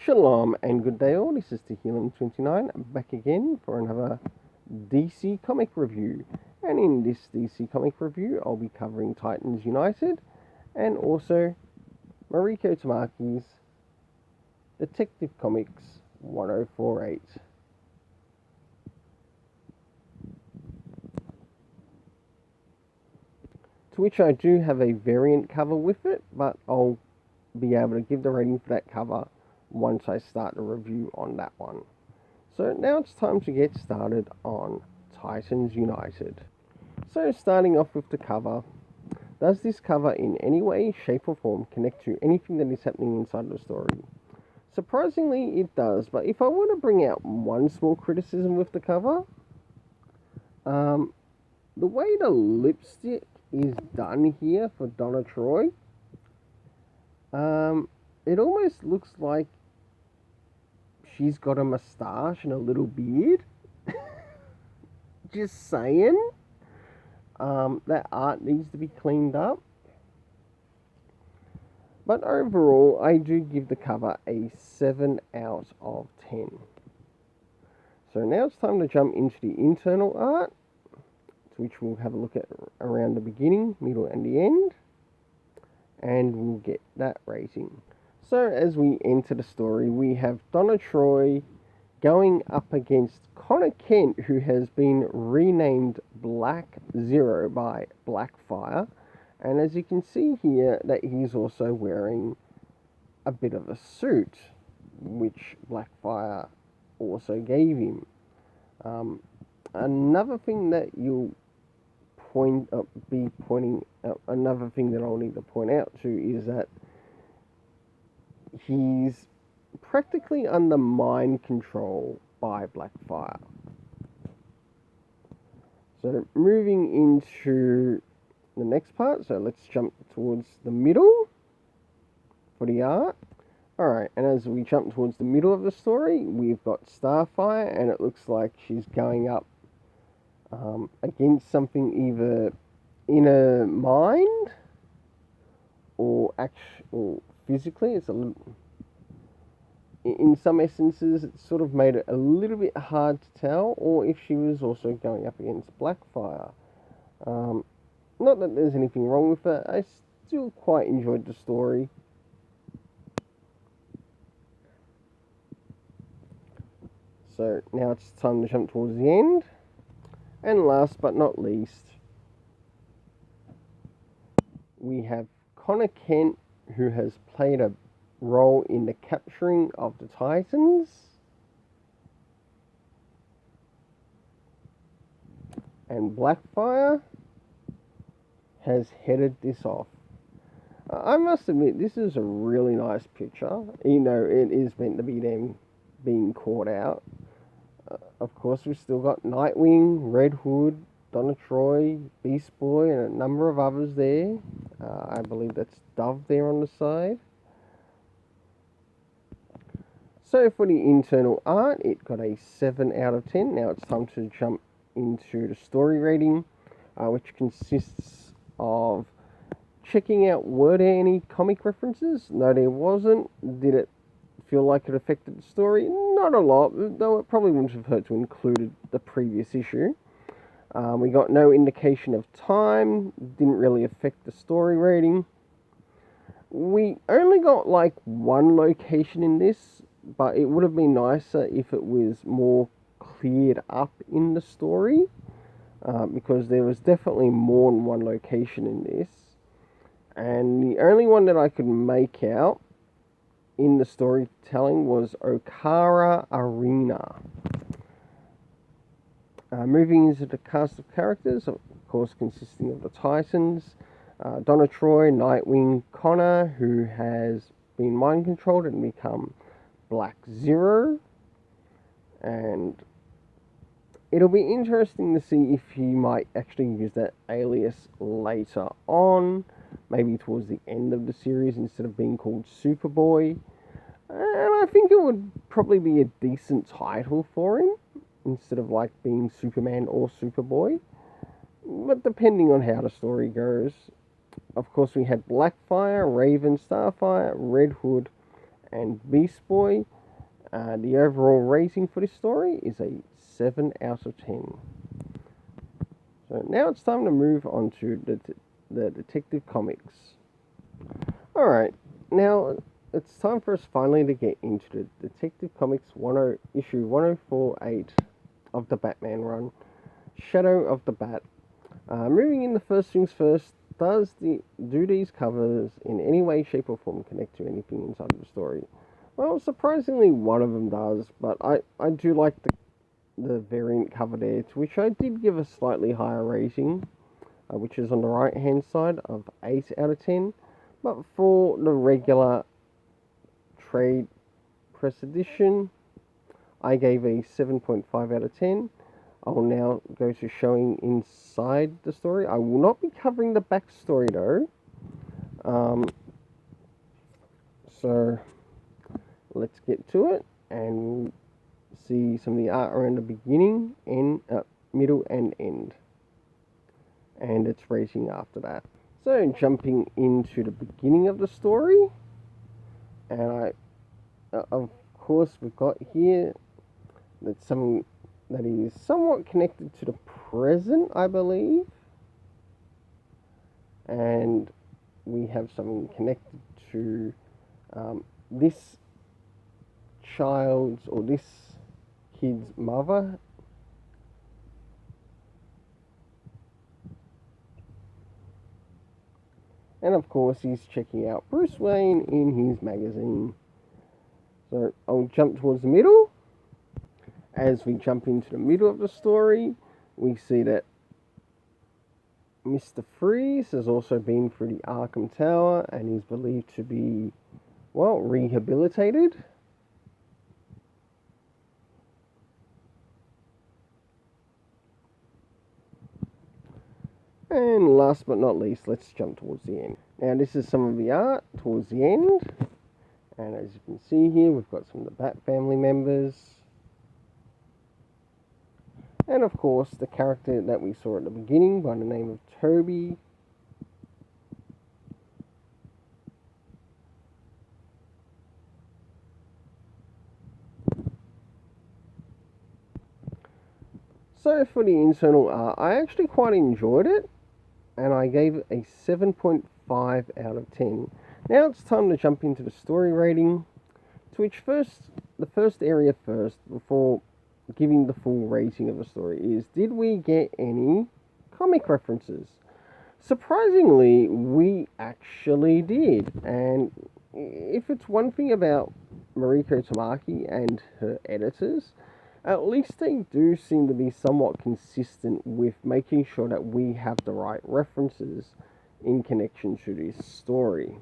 Shalom and good day all, this is Tehillim29 back again for another DC comic review. And in this DC comic review I'll be covering Titans United and also Mariko Tamaki's Detective Comics 1048. To which I do have a variant cover with it, but I'll be able to give the rating for that cover once I start the review on that one. So now it's time to get started on Titans United. So starting off with the cover, does this cover in any way, shape or form connect to anything that is happening inside the story? Surprisingly it does, but if I were to bring out one small criticism with the cover, the way the lipstick is done here for Donna Troy, it almost looks like she's got a moustache and a little beard. Just saying. That art needs to be cleaned up. But overall, I do give the cover a 7 out of 10. So now it's time to jump into the internal art, to which we'll have a look at around the beginning, middle and the end. And we'll get that rating. So as we enter the story, we have Donna Troy going up against Connor Kent, who has been renamed Black Zero by Blackfire. And as you can see here, that he's also wearing a bit of a suit, which Blackfire also gave him. Another thing that you'll another thing that I'll need to point out to is that he's practically under mind control by Blackfire. So moving into the next part, so let's jump towards the middle for the art. Alright, and as we jump towards the middle of the story, we've got Starfire, and it looks like she's going up against something either in her mind or physically. It's a little, in some essences, it sort of made it a little bit hard to tell, or if she was also going up against Blackfire. Not that there's anything wrong with it, I still quite enjoyed the story. So now it's time to jump towards the end. And last but not least, we have Connor Kent, who has played a role in the capturing of the Titans. And Blackfire has headed this off. I must admit, this is a really nice picture. You know, it is meant to be them being caught out. Of course, we've still got Nightwing, Red Hood, Donna Troy, Beast Boy, and a number of others there. I believe that's Dove there on the side. So for the internal art, it got a 7 out of 10. Now it's time to jump into the story rating, which consists of checking out, were there any comic references? No, there wasn't. Did it feel like it affected the story? Not a lot, though it probably wouldn't have hurt to include the previous issue. We got no indication of time, didn't really affect the story rating. We only got like one location in this, but it would have been nicer if it was more cleared up in the story, because there was definitely more than one location in this. And the only one that I could make out in the storytelling was Okara Arena. Moving into the cast of characters, of course consisting of the Titans, Donna Troy, Nightwing, Connor, who has been mind controlled and become Black Zero, and it'll be interesting to see if he might actually use that alias later on, maybe towards the end of the series instead of being called Superboy. And I think it would probably be a decent title for him, instead of like being Superman or Superboy. But depending on how the story goes. Of course, we had Blackfire, Raven, Starfire, Red Hood, and Beast Boy. The overall rating for this story is a 7 out of 10. So now it's time to move on to the Detective Comics. Alright, now it's time for us finally to get into the Detective Comics issue 1048 of the Batman run, Shadow of the Bat. Moving in, the first things first, do these covers in any way, shape or form connect to anything inside of the story? Well, surprisingly one of them does, but I do like the variant cover there, to which I did give a slightly higher rating, which is on the right hand side of 8 out of 10. But for the regular trade press edition, I gave a 7.5 out of 10. I will now go to showing inside the story. I will not be covering the backstory though. So let's get to it and we'll see some of the art around the beginning, middle and end. And its rating after that. So jumping into the beginning of the story, and of course we've got here that's something that is somewhat connected to the present, I believe, and we have something connected to this child's or this kid's mother. And of course, he's checking out Bruce Wayne in his magazine. So I'll jump towards the middle. As we jump into the middle of the story, we see that Mr. Freeze has also been through the Arkham Tower and is believed to be, well, rehabilitated. And last but not least, let's jump towards the end. Now this is some of the art towards the end. And as you can see here, we've got some of the Bat family members. And of course, the character that we saw at the beginning by the name of Toby. So for the internal art, I actually quite enjoyed it. And I gave it a 7.5 out of 10. Now it's time to jump into the story rating, to which the first area first, before giving the full rating of the story, is did we get any comic references? Surprisingly, we actually did. And if it's one thing about Mariko Tamaki and her editors, at least they do seem to be somewhat consistent with making sure that we have the right references in connection to this story.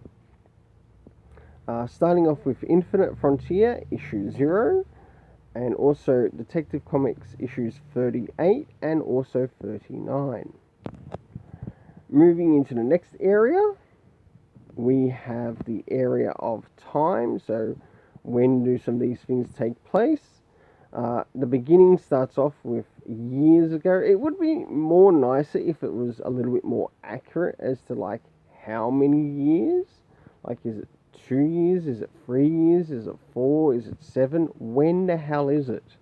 Starting off with Infinite Frontier, issue 0, and also Detective Comics issues 38 and also 39. Moving into the next area, we have the area of time, so when do some of these things take place? The beginning starts off with years ago. It would be more nicer if it was a little bit more accurate as to like how many years. Like, is it 2 years? Is it 3 years? Is it 4? Is it 7? When the hell is it?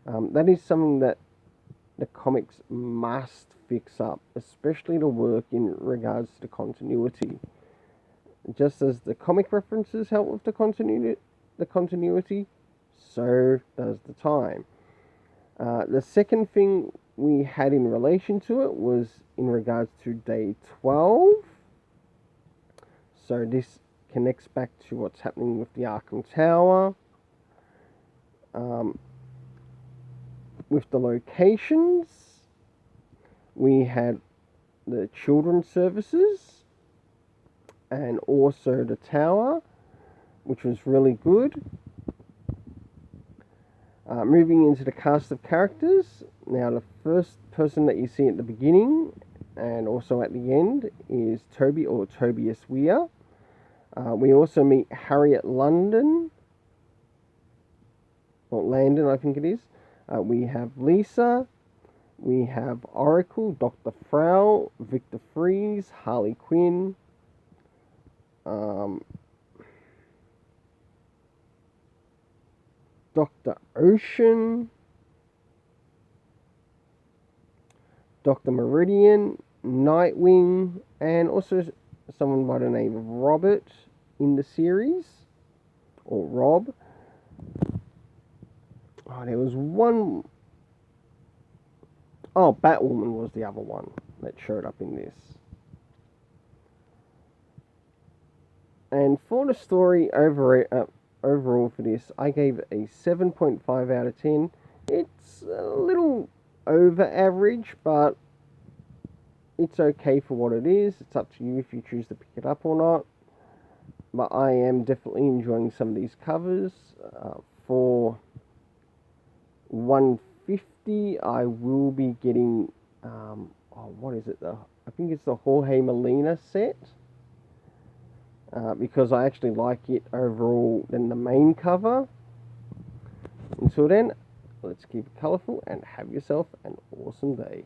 That is something that the comics must fix up, especially to work in regards to continuity. Just as the comic references help with the continuity, so does the time. The second thing we had in relation to it was in regards to day 12. So this connects back to what's happening with the Arkham Tower. With the locations, we had the children's services and also the tower, which was really good. Moving into the cast of characters, now the first person that you see at the beginning and also at the end is Toby, or Tobias Weir. We also meet Harriet London, or Landon I think it is. We have Lisa, we have Oracle, Dr. Frau, Victor Freeze, Harley Quinn, Dr. Ocean, Dr. Meridian, Nightwing, and also someone by the name of Robert in the series, or Rob. Oh, there was one. Oh, Batwoman was the other one that showed up in this. And for the story overall for this, I gave it a 7.5 out of 10. It's a little over average, but it's okay for what it is. It's up to you if you choose to pick it up or not. But I am definitely enjoying some of these covers. For $150, I will be getting, what is it? I think it's the Jorge Molina set. Because I actually like it overall than the main cover. Until then, let's keep it colourful and have yourself an awesome day.